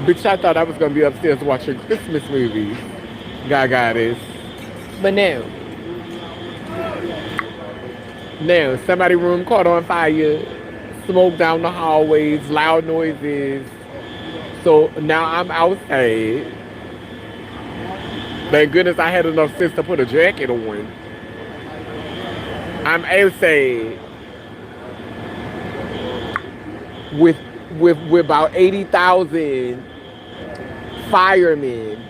Bitch, I thought I was gonna be upstairs watching Christmas movies. Gaga this. But no. Now, somebody room caught on fire, smoke down the hallways, loud noises. So now I'm outside. Thank goodness I had enough sense to put a jacket on. I'm outside with with about 80,000 firemen,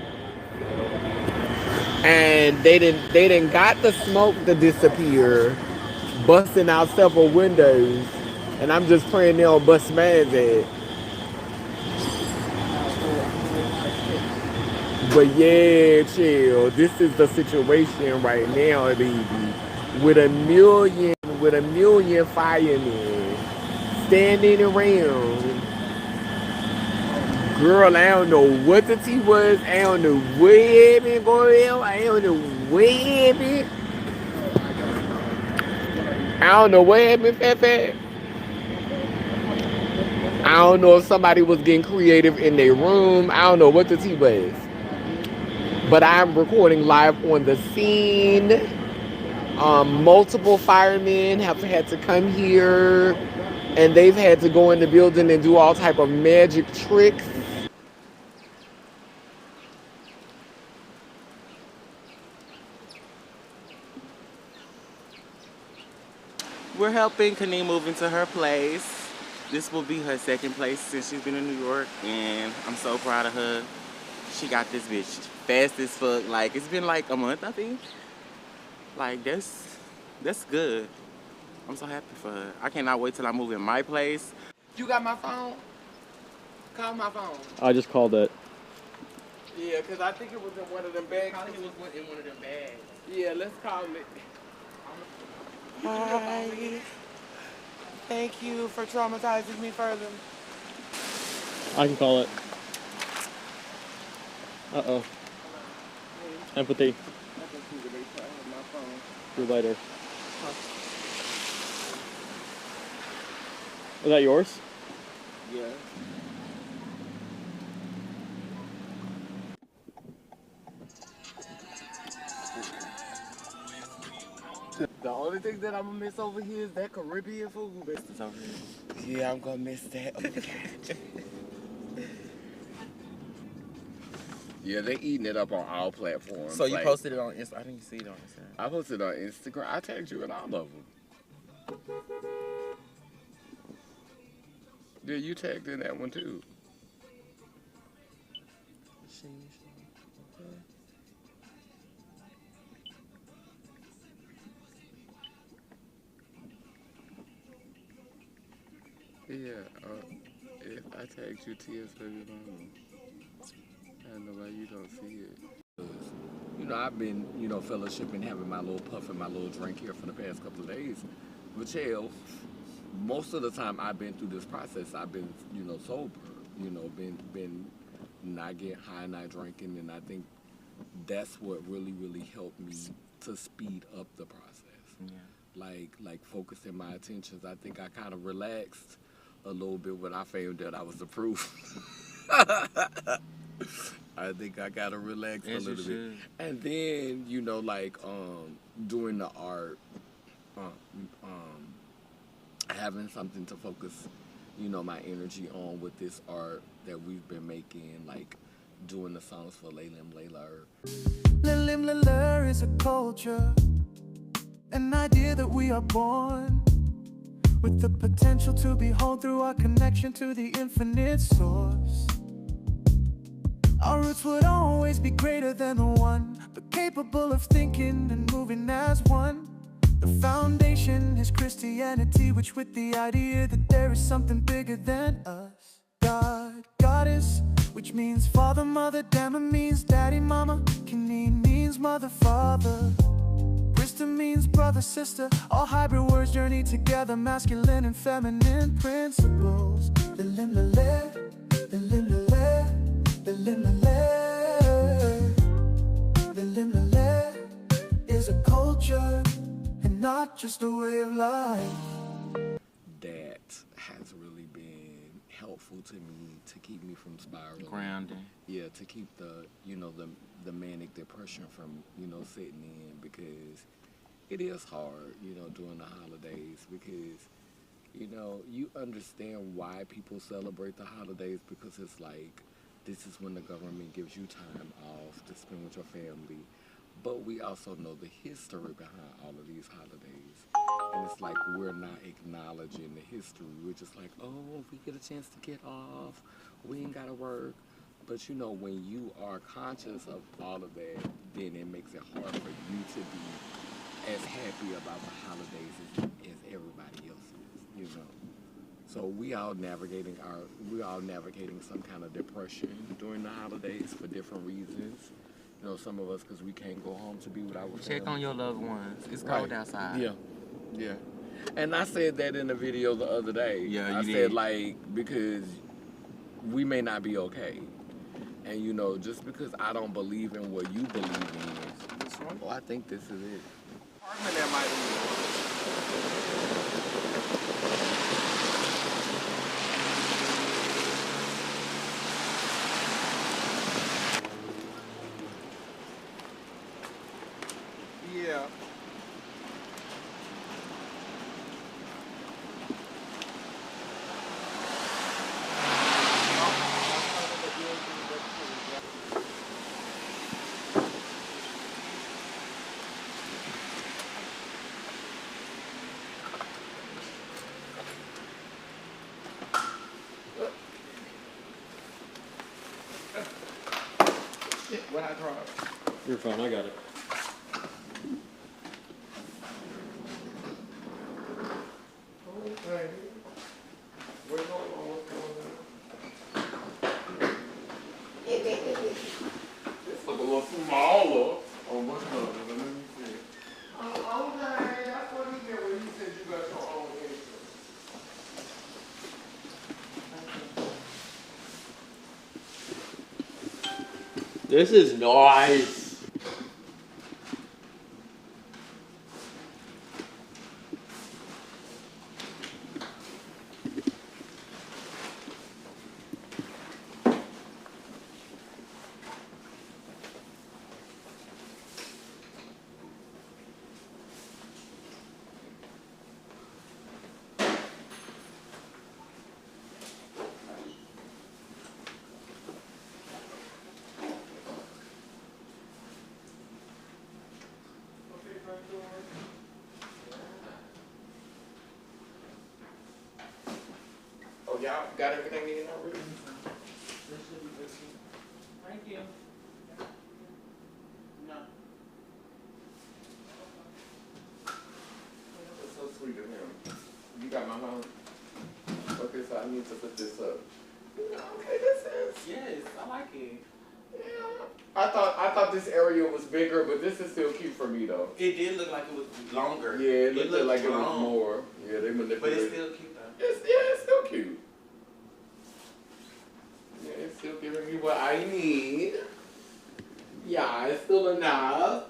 and they didn't got the smoke to disappear, busting out several windows, and I'm just praying they don't bust mans at. But yeah, chill. This is the situation right now, baby. With a million firemen standing around. Girl, I don't know what the tea was. I don't know what happened, girl. I don't know what happened. I don't know what happened, Fat Fat. I don't know if somebody was getting creative in their room. I don't know what the tea was. But I'm recording live on the scene. Multiple firemen have had to come here, and they've had to go in the building and do all type of magic tricks. We're helping Kane move into her place. This will be her second place since she's been in New York, and I'm so proud of her. She got this bitch fast as fuck. Like, it's been like a month, I think. Like, that's good. I'm so happy for her. I cannot wait till I move in my place. You got my phone? Call my phone. I just called it. Yeah, because I think it was in one of them bags. Probably was in one of them bags. Yeah, let's call it. Hi. Thank you for traumatizing me further. I can call it. Uh-oh. Empathy. Your lighter. Is that yours? Yeah. The only thing that I'm gonna miss over here is that Caribbean food. It's over here. Yeah, I'm gonna miss that. Yeah, they eating it up on all platforms. So you posted it on Instagram? I didn't see it on Instagram. I posted it on Instagram. I tagged you in all of them. Yeah, you tagged in that one too. Yeah, if I tagged you TS baby mama. I don't know why you don't see it. You know, I've been, fellowshipping, having my little puff and my little drink here for the past couple of days. But hell, most of the time I've been through this process, I've been, sober. Been not getting high, not drinking, and I think that's what really, really helped me to speed up the process. Yeah. Like focusing my attentions. I think I kind of relaxed a little bit when I found that I was approved. I think I gotta relax a little bit. And then, doing the art, having something to focus, my energy on with this art that we've been making, like doing the songs for Laylim Layla. Laylim Layla is a culture, an idea that we are born with the potential to behold through our connection to the infinite source. Our roots would always be greater than the one, but capable of thinking and moving as one. The foundation is Christianity, which with the idea that there is something bigger than us. God, Goddess, which means father, mother, Dhamma means daddy, mama, Kane means mother, father. Brista means brother, sister, all hybrid words journey together, masculine and feminine principles. Laylim Layla, Laylim Layla, Laylim Layla. Laylim Layla is a culture and not just a way of life. That has really been helpful to me to keep me from spiraling. Grounding. Yeah, to keep the the manic depression from setting in, because it is hard during the holidays, because you understand why people celebrate the holidays, because it's like this is when the government gives you time off to spend with your family. But we also know the history behind all of these holidays. And it's like we're not acknowledging the history. We're just like, oh, we get a chance to get off. We ain't got to work. But when you are conscious of all of that, then it makes it hard for you to be as happy about the holidays as everybody else is. So we all navigating some kind of depression during the holidays for different reasons. Some of us because we can't go home to be with our family. Check on your loved ones. It's cold outside. Yeah. And I said that in the video the other day. Yeah, I you said did. because we may not be okay. And just because I don't believe in what you believe in, I think this is it. Apartment that might be. Yeah. What I dropped? You're fine, I got it. Okay. What's going on? This look a little smaller. Oh, what's up? Let me see. Oh, okay. That's what he did when he said you got your own interest. This is nice. Oh, y'all got everything in already? Thank you. No. That's so sweet of him. You got my phone? Okay, so I need to put this up. Okay, this is. Yes, I like it. Yeah. I thought this area was bigger, but this is still cute for me though. It did look like it was longer. Yeah, it looked like it was long. more. Yeah, they manipulated. But it's still cute though. It's still cute. Yeah, it's still giving me what I need. Yeah, it's still enough.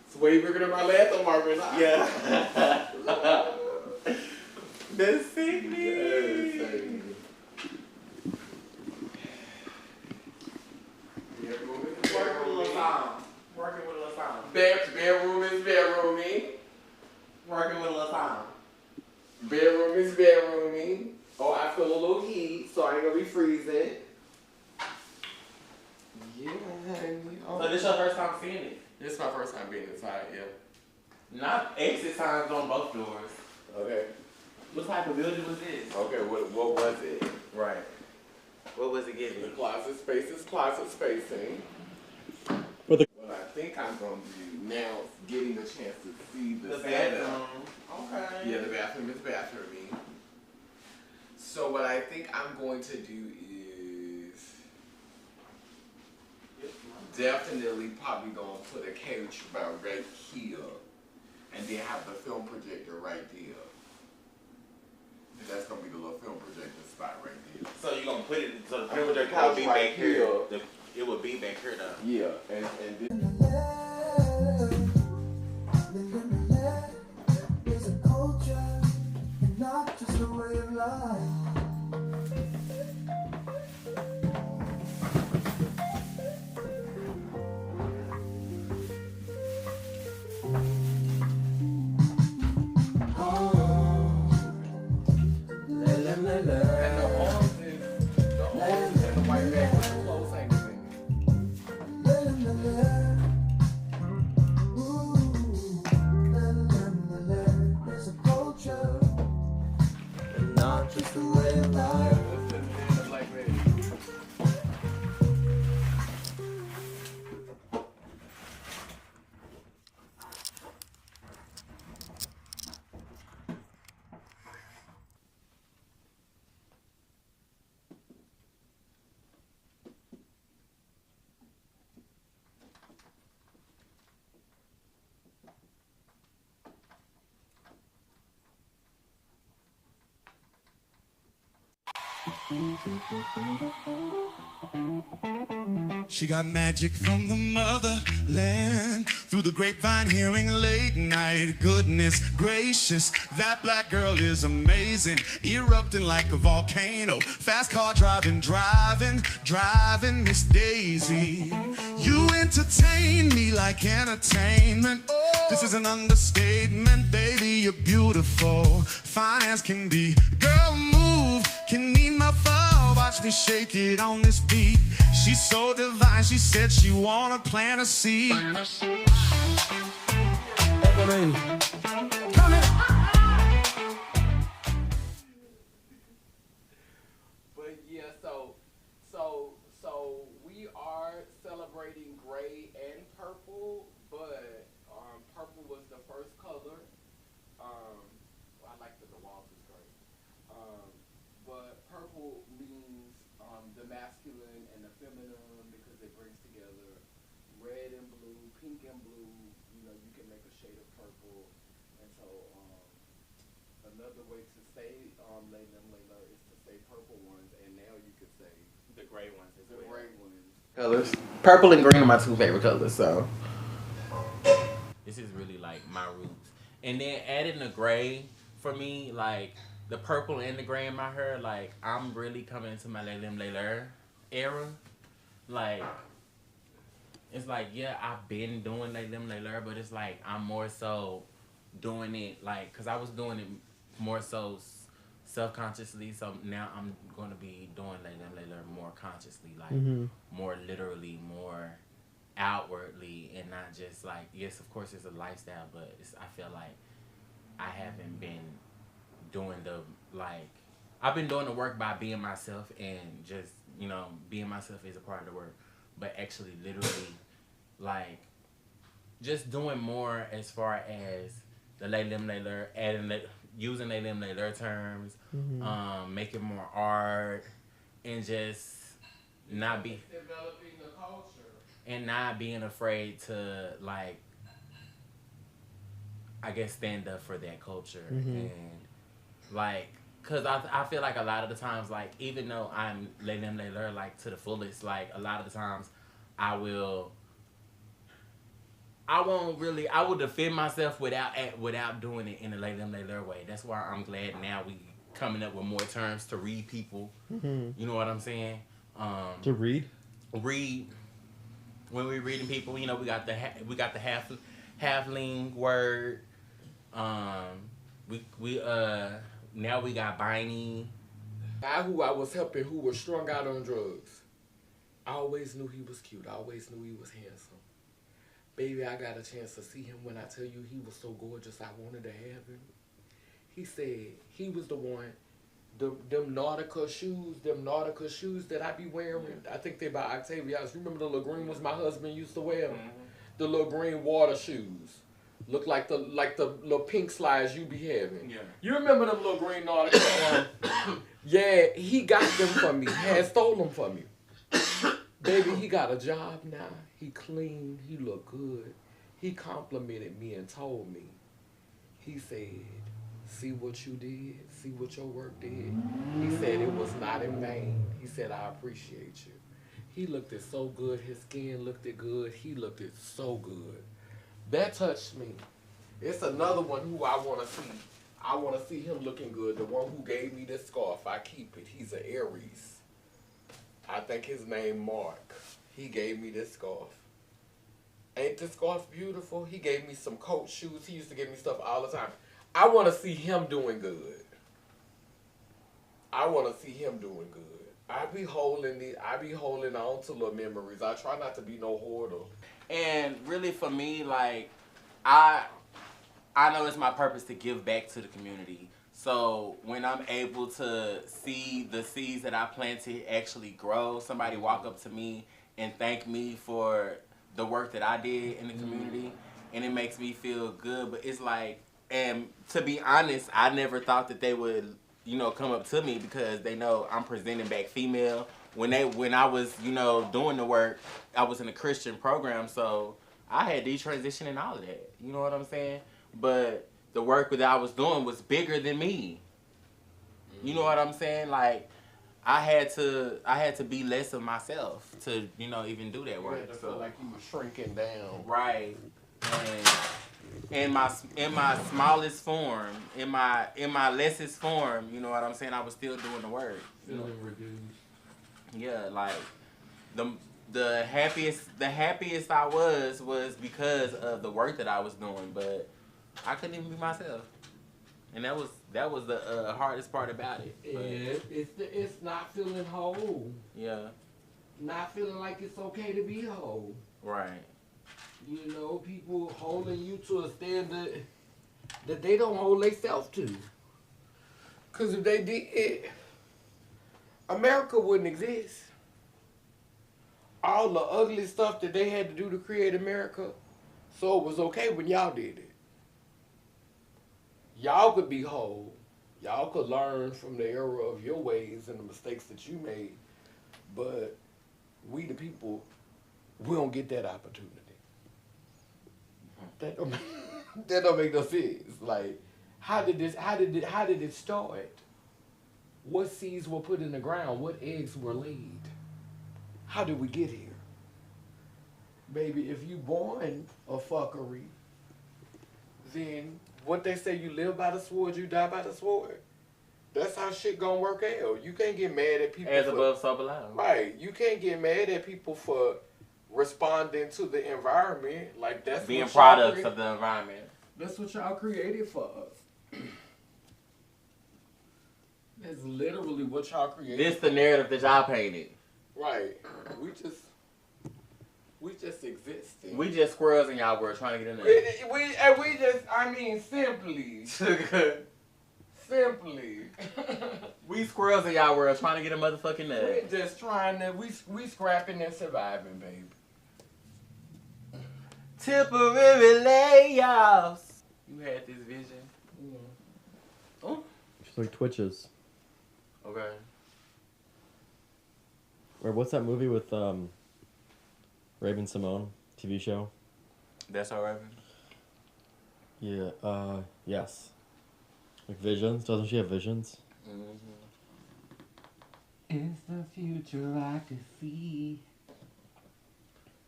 It's way bigger than my last apartment. Yeah. That's sickness. Yes, Working with a little sound. bedroom is bedroomy. Working with a little sound. Bedroom is bedroomy. Oh, I feel a little heat, so I ain't gonna be freezing. Yeah, honey. So this your first time seeing it? This is my first time being inside, yeah. Not exit signs on both doors. Okay. What type of building was this? Okay, what was it? Right. What was it The giving? closet space is closet spacing. But the What I think I'm going to do now is getting a chance to see the setup. bathroom. Okay. Yeah, the bathroom is bathroomy. So what I think I'm going to do is definitely probably going to put a couch about right here and then have the film projector right there. And that's going to be the little film projector spot right there. So you're gonna put it so the I'm gonna projector couch will be right back here. here. It would be back here though. Yeah, and this. It's a culture and not just a way of life. She got magic from the motherland. Through the grapevine, hearing late night. Goodness gracious, that black girl is amazing. Erupting like a volcano. Fast car driving, Miss Daisy. You entertain me like entertainment. This is an understatement, baby. You're beautiful, fine as can be. Girl, move, can need my fall. Watch me shake it on this beat. She's so divine, she said she wanna plant a seed. But yeah, so we are celebrating gray and purple, but purple was the first color. I like that the walls is gray. But purple means the masculine and the feminine because it brings together red and blue, pink and blue. You know, you can make a shade of purple, and so another way to say Layla is to say purple ones, and now you could say The gray ones as the well. gray ones. Colors. Purple and green are my two favorite colors, so this is really like my roots. And then adding the gray for me, like the purple and the gray in my hair, like I'm really coming into my Layla era. Like it's like, yeah, I've been doing Layla, but it's like I'm more so doing it like, cause I was doing it more so self-consciously, so now I'm going to be doing Layla more consciously, like more literally, more outwardly, and not just like, yes, of course it's a lifestyle, but I feel like I haven't been doing I've been doing the work by being myself, and just, you know, being myself is a part of the work, but actually literally like just doing more as far as the Layla, using Layla terms, making more art, and just not be Developing the culture. and not being afraid to, like, I guess, stand up for that culture. And like, cause I feel like a lot of the times, like, even though I'm Layla like to the fullest, like a lot of the times I will defend myself without doing it in a Layla way. That's why I'm glad now we coming up with more terms to read people. You know what I'm saying? To read? Read when we're reading people. You know, we got the halfling word. We now we got Biney. Guy who I was helping, who was strung out on drugs. I always knew he was cute. I always knew he was handsome. Baby, I got a chance to see him when I tell you he was so gorgeous I wanted to have him. He said he was the one, them Nautica shoes that I be wearing. I think they by Octavia's. You remember the little green ones my husband used to wear? The little green water shoes. Look like the little pink slides you be having. Yeah. You remember them little green Nautica? Yeah, he got them from me. Had stole them from me. Baby, he got a job now. He clean. He look good. He complimented me and told me. He said, see what you did? See what your work did? He said it was not in vain. He said, I appreciate you. He looked it so good. His skin looked it good. He looked it so good. That touched me. It's another one who I want to see. I want to see him looking good. The one who gave me this scarf, I keep it. He's an Aries. I think his name Mark. He gave me this scarf. Ain't this scarf beautiful? He gave me some coat shoes. He used to give me stuff all the time. I want to see him doing good. I want to see him doing good. I be holding on to little memories. I try not to be no hoarder. And really, for me, like, I know it's my purpose to give back to the community. So when I'm able to see the seeds that I planted actually grow, somebody walk up to me and thank me for the work that I did in the community, and it makes me feel good. But it's like, and to be honest, I never thought that they would, you know, come up to me, because they know I'm presenting back female. When I was, you know, doing the work, I was in a Christian program, so I had detransition and all of that. You know what I'm saying? But the work that I was doing was bigger than me. You know what I'm saying? Like, I had to be less of myself to, you know, even do that You work. had to So feel like you were shrinking down. right. And in my smallest form, in my lessest form, you know what I'm saying, I was still doing the work. You know? Feeling reduced. Yeah, like the happiest I was because of the work that I was doing, but I couldn't even be myself. And that was the hardest part about it. But, It's not feeling whole. yeah. Not feeling like it's okay to be whole. Right. You know, people holding you to a standard that they don't hold themselves to. Because if they did, America wouldn't exist. All the ugly stuff that they had to do to create America, so it was okay when y'all did it. Y'all could be whole. Y'all could learn from the error of your ways and the mistakes that you made. But we the people, we don't get that opportunity. That don't make no sense. Like, how did it start? What seeds were put in the ground? What eggs were laid? How did we get here? Baby, if you born a fuckery, then what they say, you live by the sword, you die by the sword. That's how shit gonna work out. You can't get mad at people As above, so below. Right. You can't get mad at people for responding to the environment. Like, that's Being what y'all products of the environment. That's what y'all created for us. That's literally what y'all created. This the narrative that y'all painted. Right. We just existing. We just squirrels in y'all world trying to get in there. We just, I mean, simply. Simply. We squirrels in y'all world trying to get a motherfucking nut. We're just trying to, we scrapping and surviving, baby. Temporary layoffs. You had this vision. Yeah. Oh. She's like twitches. Okay. Or what's that movie with Raven Simone TV show? That's all right. Yeah. Yes. Like visions. Doesn't she have visions? It's the future I can see.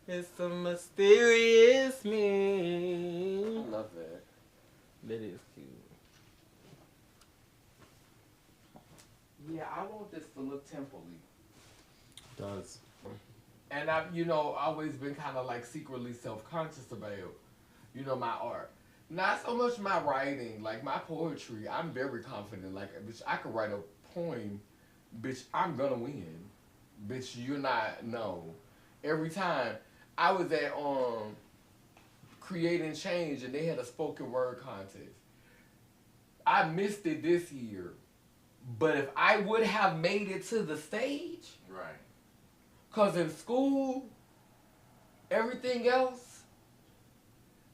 It's a mysterious me. I love that. That is cute. Yeah, I want this to look temple-y. Does. And I've, you know, always been kind of like secretly self-conscious about, you know, my art. Not so much my writing, like my poetry, I'm very confident. Like, bitch, I could write a poem, bitch, I'm gonna win. Bitch, you're not, no. Every time, I was at Creating Change and they had a spoken word contest. I missed it this year, but if I would have made it to the stage, Right. cause in school, everything else,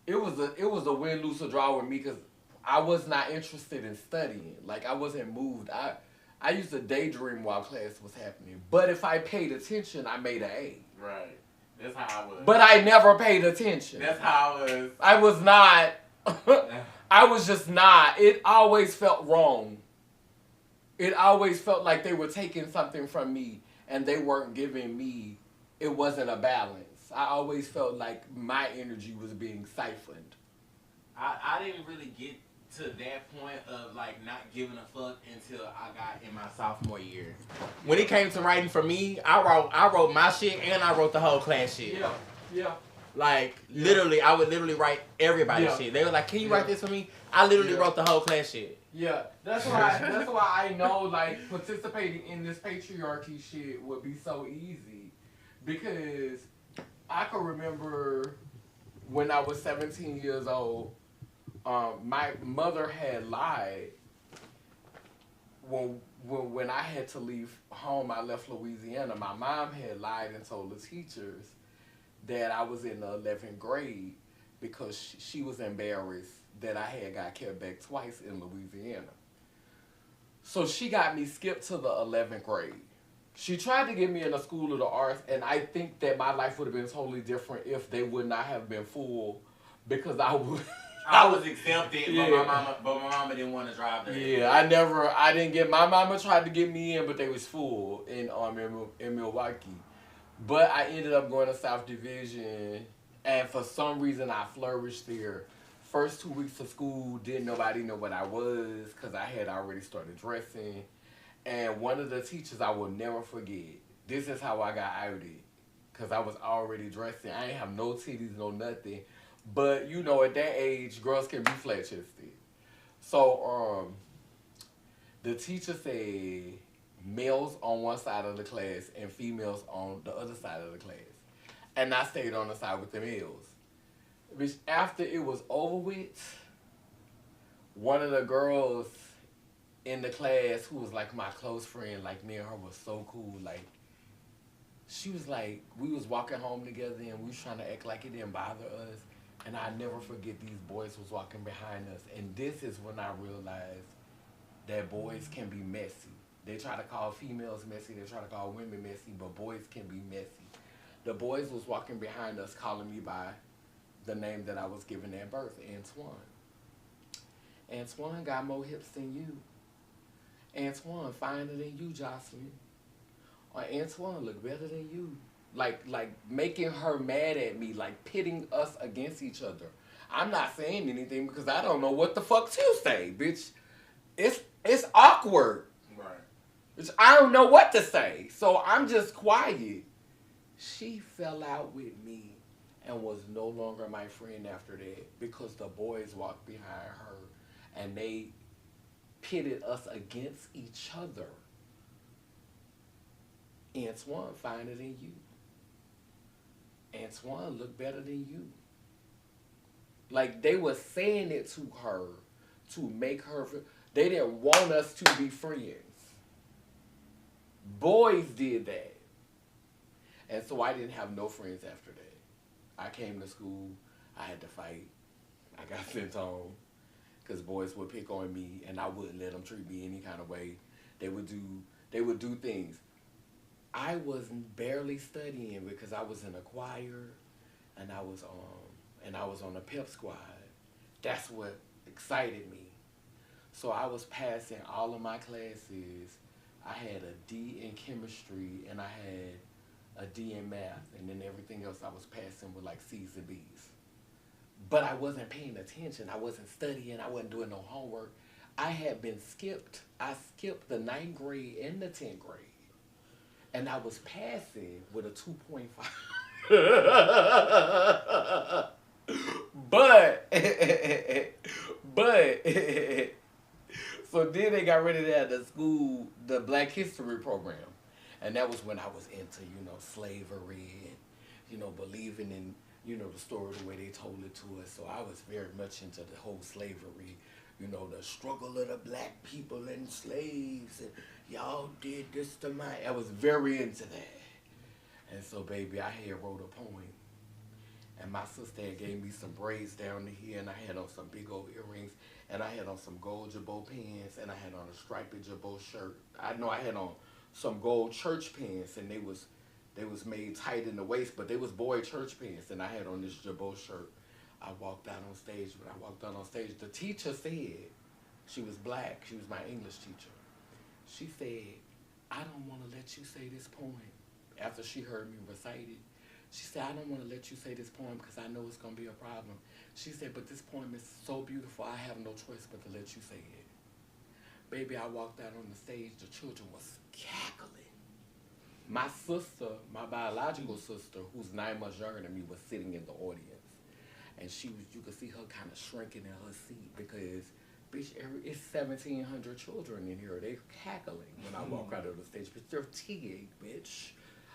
it was a win, lose, or draw with me, cause I was not interested in studying. Like, I wasn't moved. I used to daydream while class was happening. But if I paid attention, I made an A. Right. That's how I was. But I never paid attention. That's how I was. I was not. I was just not. It always felt wrong. It always felt like they were taking something from me and they weren't giving me, it wasn't a balance. I always felt like my energy was being siphoned. I didn't really get to that point of like not giving a fuck until I got in my sophomore year. When it came to writing for me, I wrote my shit and I wrote the whole class shit. Yeah. Like literally, I would literally write everybody's shit. They were like, "Can you write this for me?" I literally wrote the whole class shit. Yeah, that's why I know like participating in this patriarchy shit would be so easy, because I can remember when I was 17 years old, my mother had lied when I had to leave home. I left Louisiana. My mom had lied and told the teachers that I was in the 11th grade because she was embarrassed that I had got kept back twice in Louisiana. So she got me skipped to the 11th grade. She tried to get me in a school of the arts, and I think that my life would have been totally different if they would not have been full, because I would I was accepted, Yeah. but my mama didn't want to drive there. Yeah, I didn't get, my mama tried to get me in, but they was full in Milwaukee. But I ended up going to South Division, and for some reason I flourished there. First 2 weeks of school, didn't nobody know what I was, because I had already started dressing. And one of the teachers I will never forget, this is how I got outed, because I was already dressing. I ain't have no titties, no nothing. But, you know, at that age, girls can be flat-chested. So, the teacher said males on one side of the class and females on the other side of the class. And I stayed on the side with the males. Which after it was over with, one of the girls in the class who was like my close friend, like me and her was so cool, like she was like, we was walking home together and we was trying to act like it didn't bother us. And I never forget these boys was walking behind us. And this is when I realized that boys can be messy. They try to call females messy, they try to call women messy, but boys can be messy. The boys was walking behind us calling me by the name that I was given at birth, Antoine. Antoine got more hips than you. Antoine finer than you, Jocelyn. Or Antoine look better than you. Like making her mad at me, like pitting us against each other. I'm not saying anything because I don't know what the fuck to say, bitch. It's awkward. Right. Bitch, I don't know what to say. So I'm just quiet. She fell out with me and was no longer my friend after that because the boys walked behind her and they pitted us against each other. Antoine finer than you. Antoine look better than you. Like they were saying it to her to make her feel. They didn't want us to be friends. Boys did that. And so I didn't have no friends after that. I came to school. I had to fight. I got sent home because boys would pick on me and I wouldn't let them treat me any kind of way. They would do things. I was barely studying because I was in a choir and I was on a pep squad. That's what excited me. So I was passing all of my classes. I had a D in chemistry and I had a D in math, and then everything else I was passing with like C's and B's. But I wasn't paying attention. I wasn't studying. I wasn't doing no homework. I had been skipped. I skipped the 9th grade and the 10th grade. And I was passing with a 2.5. But so then they got rid of that at the school, the Black History program. And that was when I was into, slavery and, believing in, the story the way they told it to us. So I was very much into the whole slavery, the struggle of the black people and slaves. And y'all did this to my... I was very into that. And so, baby, I had wrote a poem. And my sister had gave me some braids down to here, and I had on some big old earrings, and I had on some gold jabot pants, and I had on a striped jabot shirt. I know I had on some gold church pants, and they was made tight in the waist, but they was boy church pants, and I had on this jabot shirt. I walked out on stage. When I walked out on stage, the teacher said, she was black, she was my English teacher. She said, I don't want to let you say this poem. After she heard me recite it, she said, I don't want to let you say this poem because I know it's going to be a problem. She said, but this poem is so beautiful, I have no choice but to let you say it. Baby, I walked out on the stage, the children was cackling. My sister, my biological sister, who's 9 months younger than me, was sitting in the audience. And you could see her kind of shrinking in her seat because, bitch, it's 1,700 children in here. They're cackling when I walk out of the stage. Bitch, they're teeing, bitch.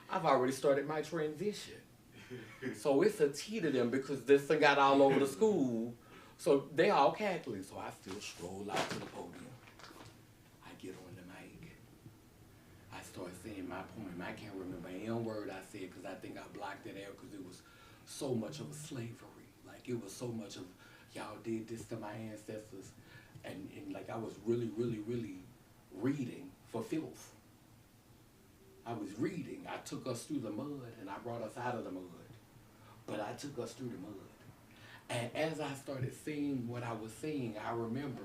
I've already started my transition. So it's a tea to them because this thing got all over the school. So they all cackling. So I still stroll out to the podium. I get on the mic. I start saying my poem. I can't remember any word I said because I think I blocked it out because it was so much of a slavery. Like it was so much of, y'all did this to my ancestors. And like I was really, really, really reading for filth. I was reading. I took us through the mud and I brought us out of the mud. But I took us through the mud. And as I started seeing what I was seeing, I remember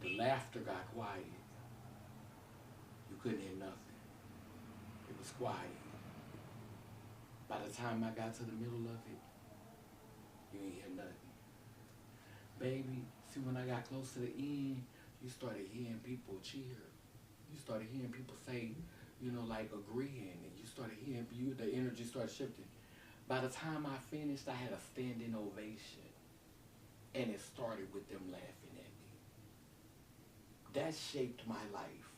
the laughter got quiet. You couldn't hear nothing. It was quiet. By the time I got to the middle of it, you ain't hear nothing. Baby, see, when I got close to the end, you started hearing people cheer. You started hearing people say, you know, like agreeing, and you started hearing the energy started shifting. By the time I finished, I had a standing ovation, and it started with them laughing at me. That shaped my life.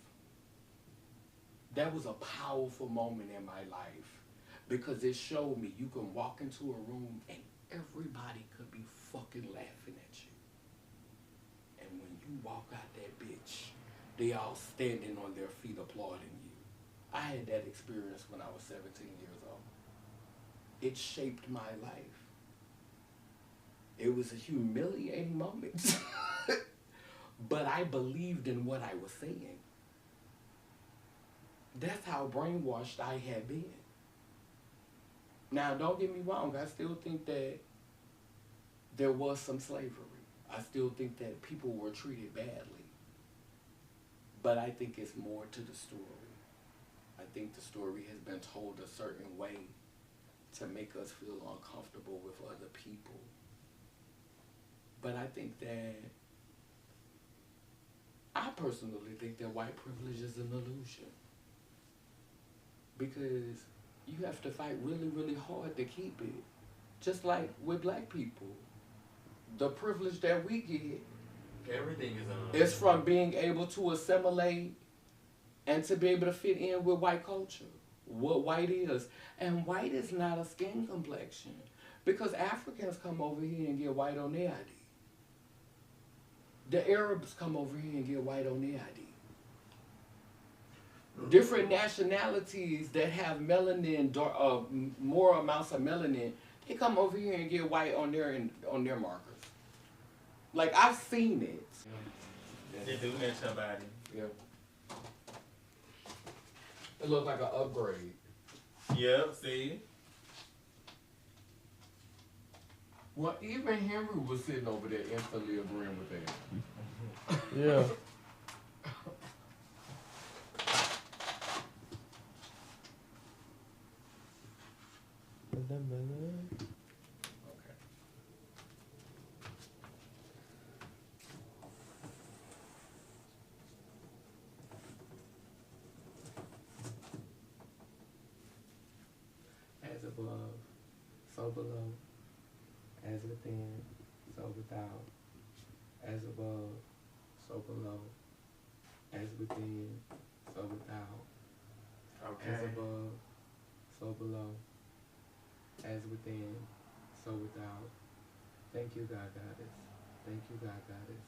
That was a powerful moment in my life because it showed me you can walk into a room and everybody could be fucking laughing at you. And when you walk out that bitch, they all standing on their feet applauding you. I had that experience when I was 17 years old. It shaped my life. It was a humiliating moment. But I believed in what I was saying. That's how brainwashed I had been. Now, don't get me wrong. I still think that there was some slavery. I still think that people were treated badly. But I think it's more to the story. I think the story has been told a certain way to make us feel uncomfortable with other people. But I think that, I personally think that white privilege is an illusion. Because you have to fight really, really hard to keep it. Just like with black people. The privilege that we get, Everything is an it's from being able to assimilate and to be able to fit in with white culture, what white is. And white is not a skin complexion because Africans come over here and get white on their ID. The Arabs come over here and get white on their ID. Different nationalities that have melanin, more amounts of melanin, they come over here and get white on their markers. Like, I've seen it. They do match your body. Yeah. It looks like an upgrade. Yep, see? Well, even Henry was sitting over there instantly agreeing with that. Yeah. Okay. As above, so below. As within, so without. As above, so below. As within, so without. Okay. As above, so below. As within, so without. Thank you, God Goddess. Thank you, God Goddess.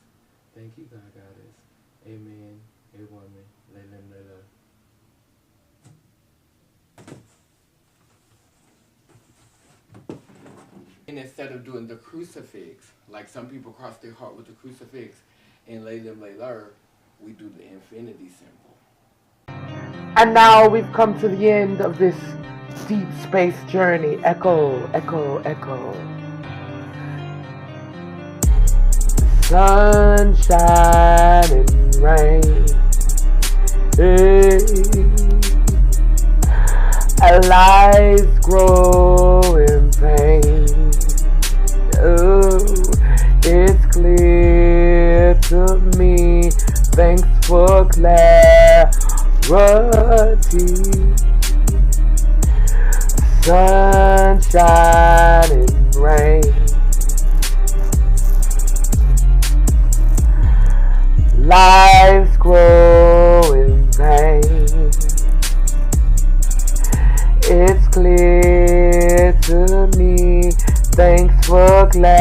Thank you, God Goddess. Amen. A woman. Layla. And instead of doing the crucifix, like some people cross their heart with the crucifix, and Layla, we do the infinity symbol. And now we've come to the end of this deep space journey. Echo, echo, echo. Sunshine and rain. Hey. Our lives grow in pain. Oh, it's clear to me. Thanks for clarity. Sunshine and rain. Lives grow in pain. It's clear to me. Thanks for clarity.